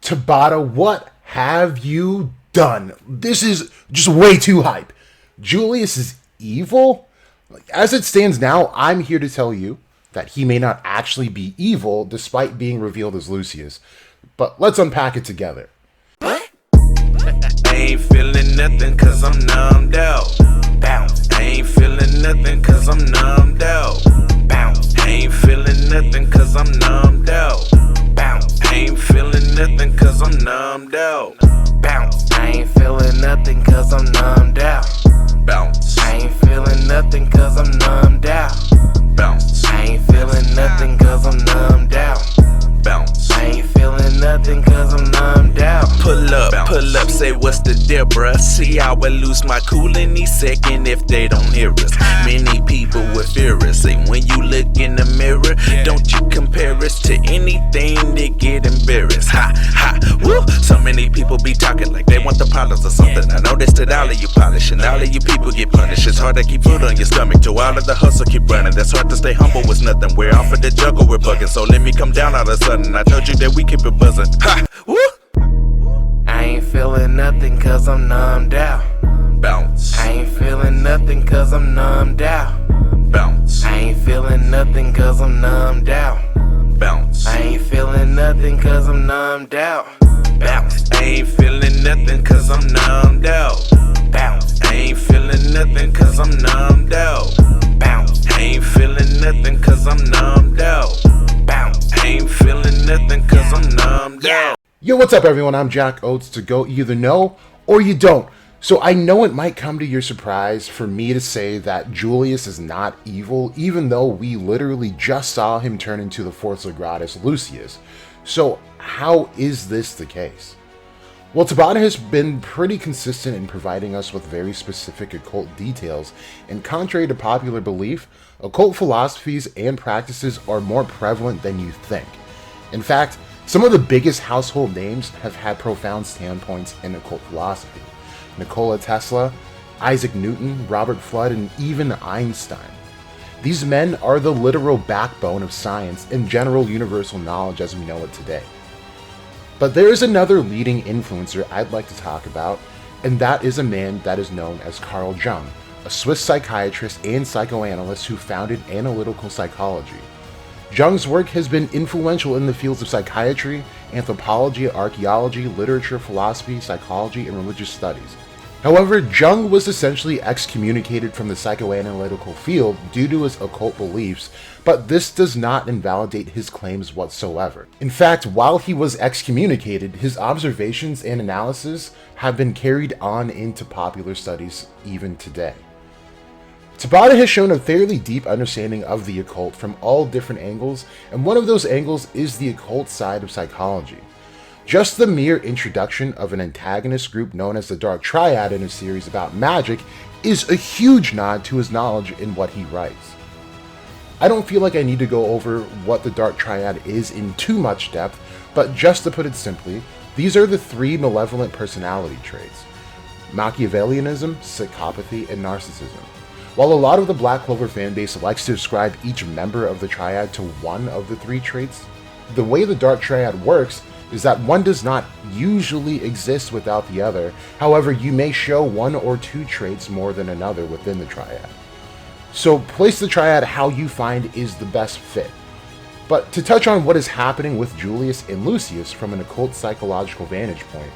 Tabata, what have you done? This is just way too hype. Julius is evil? As it stands now, I'm here to tell you that he may not actually be evil despite being revealed as Lucius. But let's unpack it together. I ain't feeling nothing cause I'm numbed out. Bounce. I ain't feeling nothing cause I'm numbed out. Bounce. I ain't feeling nothing cause I'm numbed out. Bounce. I ain't feeling nothing cause I'm numbed out. Bounce. I ain't feeling nothing cause I'm numbed out. Bounce. I ain't feeling nothing cause I'm numbed out. Bounce. I ain't feeling nothing cause I'm numbed out. Bounce. I ain't feeling nothing cause I'm numbed out. Pull up, say what's the deal, bruh? See, I would lose my cool any second if they don't hear us. Many people would fear us. Say when you look in the mirror, don't you compare us to anything that get embarrassed. Ha, ha, woo. So many people be talking like they want the problems or something. I noticed that all of you polish and all of you people get punished. It's hard to keep food on your stomach, to all of the hustle keep running. That's hard to stay humble with nothing. We're off of the jungle, we're bugging. So let me come down all of a sudden. I told you that we keep it buzzing. Ha, woo. I ain't feeling nothing cause I'm numbed out. Bounce. I ain't feeling nothing cause I'm numbed out. Bounce. I ain't feeling nothing cause I'm numbed out. Bounce. I ain't feeling nothing cause I'm numbed out. Bounce. I ain't feeling nothing cause I'm numbed out. Bounce. I ain't feeling nothing cause I'm numbed out. Bounce. I ain't feeling nothing cause I'm numbed out. Bounce. I ain't feeling nothing cause I'm numbed out. Yo, what's up everyone? I'm Jack Oates to go either know or you don't. So I know it might come to your surprise for me to say that Julius is not evil, even though we literally just saw him turn into the fourth Zogratis, Lucius. So how is this the case? Well, Tabata has been pretty consistent in providing us with very specific occult details, and contrary to popular belief, occult philosophies and practices are more prevalent than you think. In fact, some of the biggest household names have had profound standpoints in occult philosophy. Nikola Tesla, Isaac Newton, Robert Fludd, and even Einstein. These men are the literal backbone of science and general universal knowledge as we know it today. But there is another leading influencer I'd like to talk about, and that is a man that is known as Carl Jung, a Swiss psychiatrist and psychoanalyst who founded analytical psychology. Jung's work has been influential in the fields of psychiatry, anthropology, archaeology, literature, philosophy, psychology, and religious studies. However, Jung was essentially excommunicated from the psychoanalytical field due to his occult beliefs, but this does not invalidate his claims whatsoever. In fact, while he was excommunicated, his observations and analysis have been carried on into popular studies even today. Tabata has shown a fairly deep understanding of the occult from all different angles, and one of those angles is the occult side of psychology. Just the mere introduction of an antagonist group known as the Dark Triad in a series about magic is a huge nod to his knowledge in what he writes. I don't feel like I need to go over what the Dark Triad is in too much depth, but just to put it simply, these are the three malevolent personality traits: Machiavellianism, psychopathy, and narcissism. While a lot of the Black Clover fanbase likes to describe each member of the Triad to one of the three traits, the way the Dark Triad works is that one does not usually exist without the other. However, you may show one or two traits more than another within the Triad. So place the Triad how you find is the best fit. But to touch on what is happening with Julius and Lucius from an occult psychological vantage point,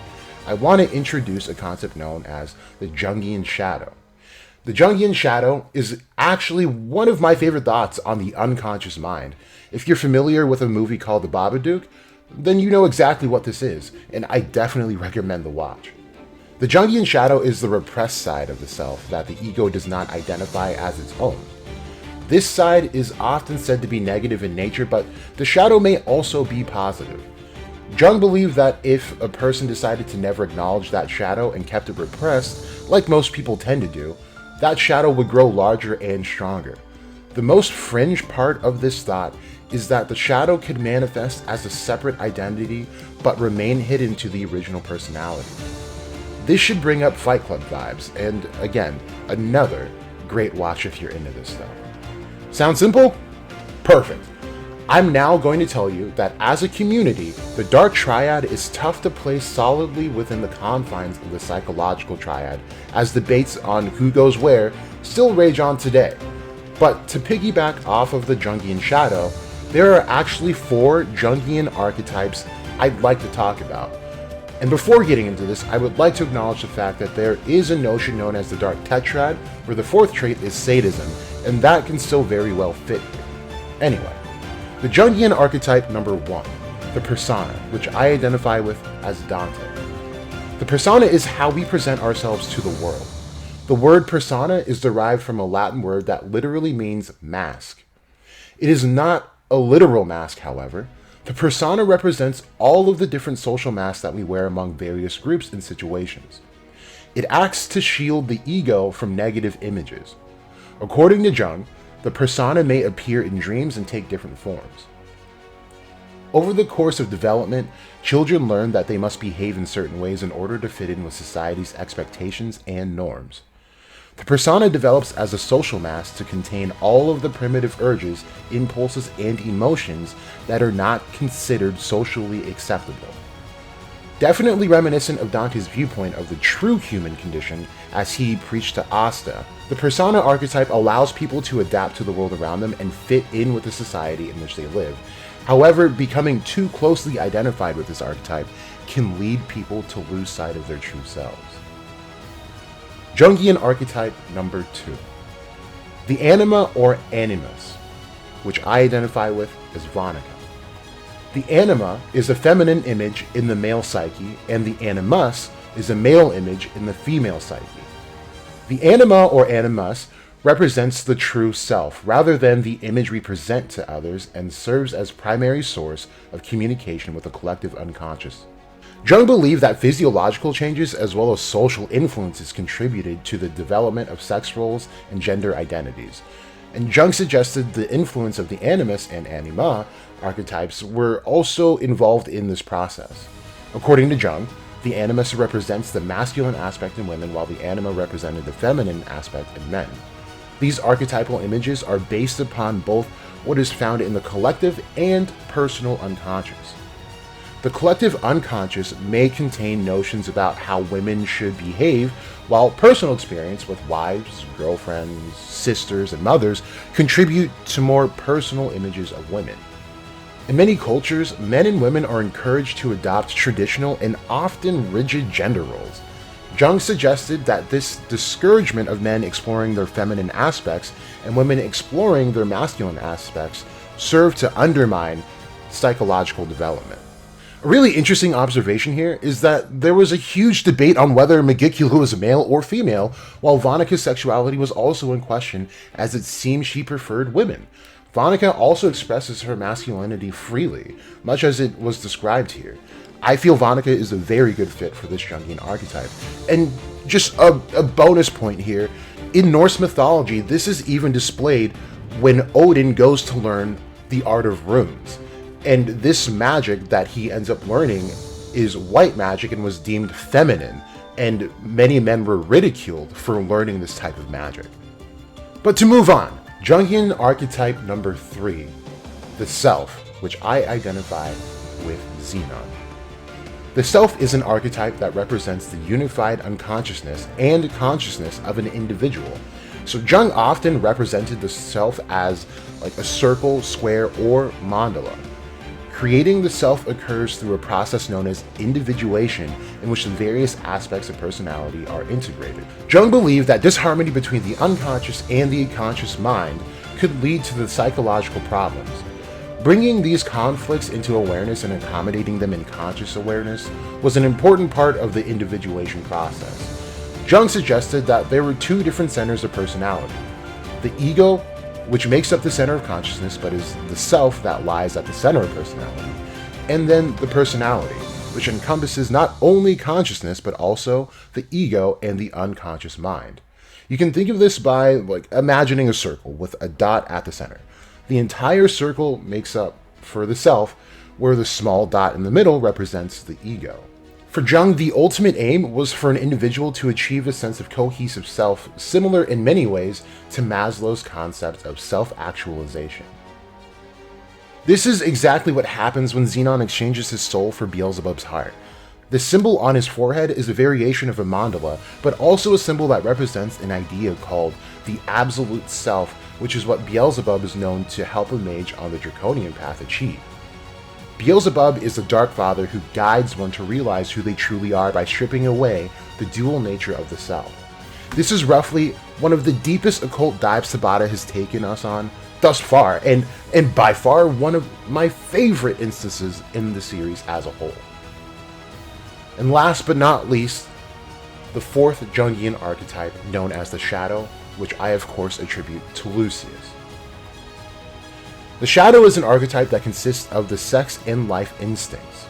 I want to introduce a concept known as the Jungian shadow. The Jungian shadow is actually one of my favorite thoughts on the unconscious mind. If you're familiar with a movie called The Babadook, then you know exactly what this is, and I definitely recommend the watch. The Jungian shadow is the repressed side of the self that the ego does not identify as its own. This side is often said to be negative in nature, but the shadow may also be positive. Jung believed that if a person decided to never acknowledge that shadow and kept it repressed, like most people tend to do, that shadow would grow larger and stronger. The most fringe part of this thought is that the shadow could manifest as a separate identity but remain hidden to the original personality. This should bring up Fight Club vibes, and again, another great watch if you're into this stuff. Sound simple? Perfect. I'm now going to tell you that as a community, the Dark Triad is tough to place solidly within the confines of the psychological triad, as debates on who goes where still rage on today. But to piggyback off of the Jungian shadow, there are actually 4 Jungian archetypes I'd like to talk about. And before getting into this, I would like to acknowledge the fact that there is a notion known as the Dark Tetrad, where the 4th trait is sadism, and that can still very well fit here. Anyway, the Jungian archetype number 1, the persona, which I identify with as Dante. The persona is how we present ourselves to the world. The word persona is derived from a Latin word that literally means mask. It is not a literal mask, however. The persona represents all of the different social masks that we wear among various groups and situations. It acts to shield the ego from negative images. According to Jung, the persona may appear in dreams and take different forms. Over the course of development, children learn that they must behave in certain ways in order to fit in with society's expectations and norms. The persona develops as a social mask to contain all of the primitive urges, impulses, and emotions that are not considered socially acceptable. Definitely reminiscent of Dante's viewpoint of the true human condition as he preached to Asta, the persona archetype allows people to adapt to the world around them and fit in with the society in which they live. However, becoming too closely identified with this archetype can lead people to lose sight of their true selves. Jungian archetype number 2, the anima or animus, which I identify with as Vonica. The anima is a feminine image in the male psyche, and the animus is a male image in the female psyche. The anima or animus represents the true self, rather than the image we present to others, and serves as primary source of communication with the collective unconscious. Jung believed that physiological changes as well as social influences contributed to the development of sex roles and gender identities. And Jung suggested the influence of the animus and anima archetypes were also involved in this process. According to Jung, the animus represents the masculine aspect in women, while the anima represented the feminine aspect in men. These archetypal images are based upon both what is found in the collective and personal unconscious. The collective unconscious may contain notions about how women should behave, while personal experience with wives, girlfriends, sisters, and mothers contribute to more personal images of women. In many cultures, men and women are encouraged to adopt traditional and often rigid gender roles. Jung suggested that this discouragement of men exploring their feminine aspects and women exploring their masculine aspects served to undermine psychological development. A really interesting observation here is that there was a huge debate on whether Megicula was male or female, while Vonica's sexuality was also in question, as it seemed she preferred women. Vonica also expresses her masculinity freely, much as it was described here. I feel Vonica is a very good fit for this Jungian archetype. And just a bonus point here, in Norse mythology, this is even displayed when Odin goes to learn the art of runes. And this magic that he ends up learning is white magic and was deemed feminine, and many men were ridiculed for learning this type of magic. But to move on, Jungian archetype number 3, the self, which I identify with Xenon. The self is an archetype that represents the unified unconsciousness and consciousness of an individual. So Jung often represented the self as like a circle, square, or mandala. Creating the self occurs through a process known as individuation, in which the various aspects of personality are integrated. Jung believed that disharmony between the unconscious and the conscious mind could lead to the psychological problems. Bringing these conflicts into awareness and accommodating them in conscious awareness was an important part of the individuation process. Jung suggested that there were 2 different centers of personality: the ego, which makes up the center of consciousness but is the self that lies at the center of personality, and then the personality, which encompasses not only consciousness but also the ego and the unconscious mind. You can think of this by imagining a circle with a dot at the center. The entire circle makes up for the self, where the small dot in the middle represents the ego. For Jung, the ultimate aim was for an individual to achieve a sense of cohesive self, similar in many ways to Maslow's concept of self-actualization. This is exactly what happens when Xenon exchanges his soul for Beelzebub's heart. The symbol on his forehead is a variation of a mandala, but also a symbol that represents an idea called the Absolute Self, which is what Beelzebub is known to help a mage on the Draconian path achieve. Beelzebub is the Dark Father who guides one to realize who they truly are by stripping away the dual nature of the self. This is roughly one of the deepest occult dives Tabata has taken us on thus far, and by far one of my favorite instances in the series as a whole. And last but not least, the fourth Jungian archetype, known as the Shadow, which I of course attribute to Lucius. The Shadow is an archetype that consists of the sex and life instincts.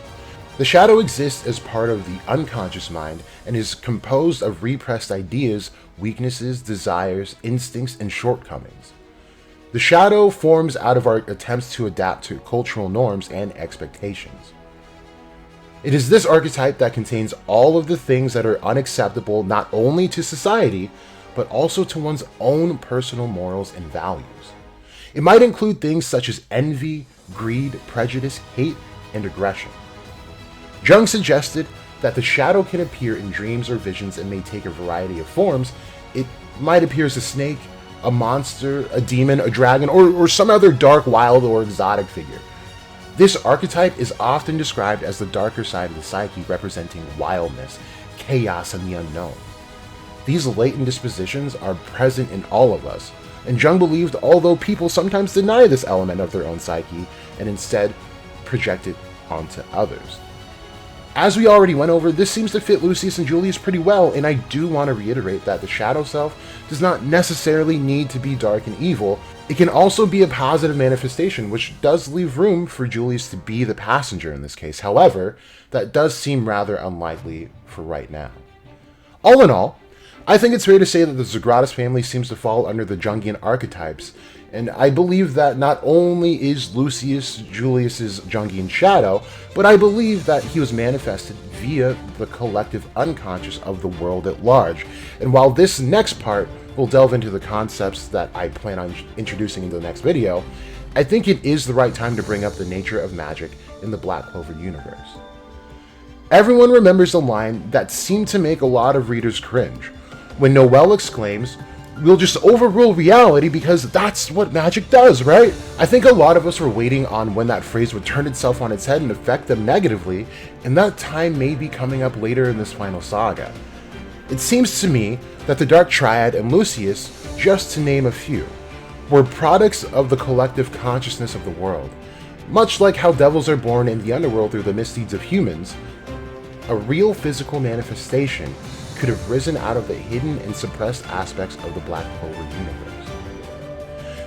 The Shadow exists as part of the unconscious mind and is composed of repressed ideas, weaknesses, desires, instincts, and shortcomings. The Shadow forms out of our attempts to adapt to cultural norms and expectations. It is this archetype that contains all of the things that are unacceptable not only to society, but also to one's own personal morals and values. It might include things such as envy, greed, prejudice, hate, and aggression. Jung suggested that the Shadow can appear in dreams or visions and may take a variety of forms. It might appear as a snake, a monster, a demon, a dragon, or some other dark, wild, or exotic figure. This archetype is often described as the darker side of the psyche, representing wildness, chaos, and the unknown. These latent dispositions are present in all of us, and Jung believed although people sometimes deny this element of their own psyche and instead project it onto others. As we already went over, this seems to fit Lucius and Julius pretty well, and I do want to reiterate that the Shadow Self does not necessarily need to be dark and evil. It can also be a positive manifestation, which does leave room for Julius to be the passenger in this case. However, that does seem rather unlikely for right now. All in all, I think it's fair to say that the Zogratis family seems to fall under the Jungian archetypes, and I believe that not only is Lucius Julius's Jungian shadow, but I believe that he was manifested via the collective unconscious of the world at large. And while this next part will delve into the concepts that I plan on introducing in the next video, I think it is the right time to bring up the nature of magic in the Black Clover universe. Everyone remembers the line that seemed to make a lot of readers cringe, when Noel exclaims, "We'll just overrule reality because that's what magic does, right?" I think a lot of us were waiting on when that phrase would turn itself on its head and affect them negatively, and that time may be coming up later in this final saga. It seems to me that the Dark Triad and Lucius, just to name a few, were products of the collective consciousness of the world. Much like how devils are born in the underworld through the misdeeds of humans, a real physical manifestation could have risen out of the hidden and suppressed aspects of the Black Clover universe.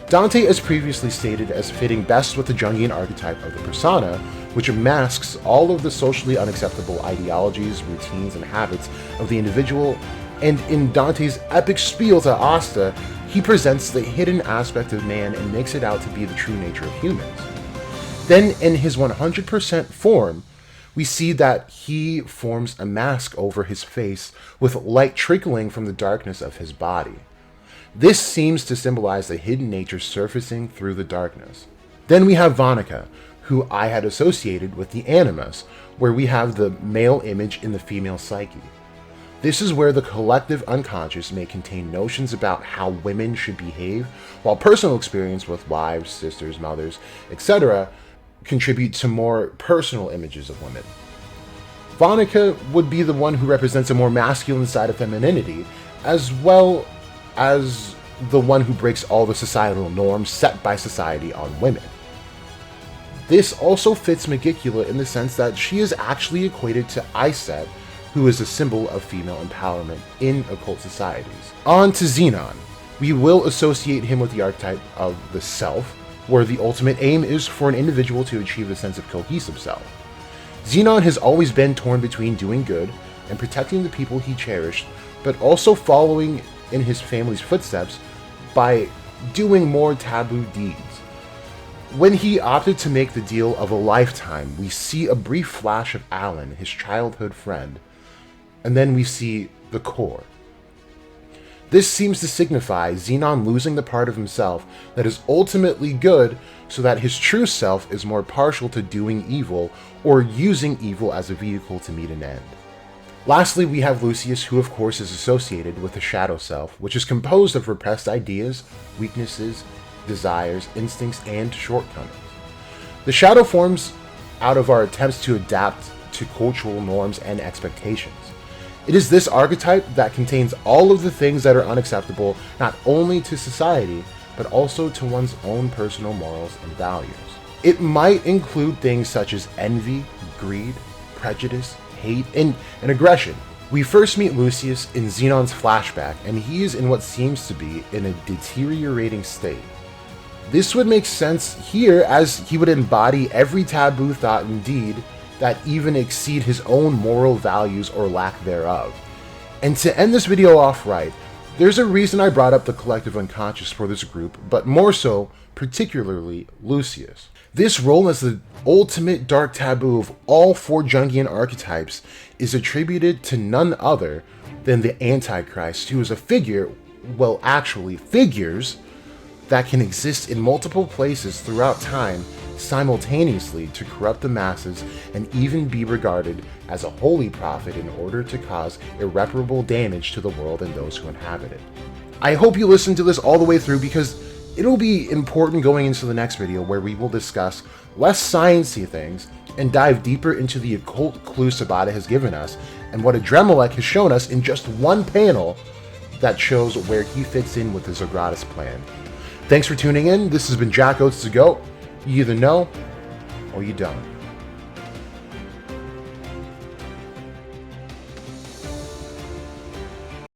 Dante is previously stated as fitting best with the Jungian archetype of the persona, which masks all of the socially unacceptable ideologies, routines, and habits of the individual, and in Dante's epic spiel to Asta, he presents the hidden aspect of man and makes it out to be the true nature of humans. Then, in his 100% form, we see that he forms a mask over his face with light trickling from the darkness of his body. This seems to symbolize the hidden nature surfacing through the darkness. Then we have Vonica, who I had associated with the Animus, where we have the male image in the female psyche. This is where the collective unconscious may contain notions about how women should behave, while personal experience with wives, sisters, mothers, etc. contribute to more personal images of women. Vonica would be the one who represents a more masculine side of femininity, as well as the one who breaks all the societal norms set by society on women. This also fits Megicula in the sense that she is actually equated to Iset, who is a symbol of female empowerment in occult societies. On to Xenon. We will associate him with the archetype of the self, where the ultimate aim is for an individual to achieve a sense of cohesive self. Xenon has always been torn between doing good and protecting the people he cherished, but also following in his family's footsteps by doing more taboo deeds. When he opted to make the deal of a lifetime, we see a brief flash of Alan, his childhood friend, and then we see the core. This seems to signify Xenon losing the part of himself that is ultimately good so that his true self is more partial to doing evil or using evil as a vehicle to meet an end. Lastly, we have Lucius, who of course is associated with the shadow self, which is composed of repressed ideas, weaknesses, desires, instincts, and shortcomings. The shadow forms out of our attempts to adapt to cultural norms and expectations. It is this archetype that contains all of the things that are unacceptable not only to society, but also to one's own personal morals and values. It might include things such as envy, greed, prejudice, hate, and aggression. We first meet Lucius in Xenon's flashback, and he is in what seems to be in a deteriorating state. This would make sense here, as he would embody every taboo thought and deed that even exceed his own moral values or lack thereof. And to end this video off right, there's a reason I brought up the collective unconscious for this group, but more so, particularly Lucius. This role as the ultimate dark taboo of all 4 Jungian archetypes is attributed to none other than the Antichrist, who is a figure, well actually figures, that can exist in multiple places throughout time simultaneously to corrupt the masses and even be regarded as a holy prophet in order to cause irreparable damage to the world and those who inhabit it. I hope you listen to this all the way through, because it'll be important going into the next video, where we will discuss less sciencey things and dive deeper into the occult clues Sabata has given us and what Adremelech has shown us in just one panel that shows where he fits in with the Zogratis plan. Thanks for tuning in. This has been Jack Oates to Go. You either know or you don't.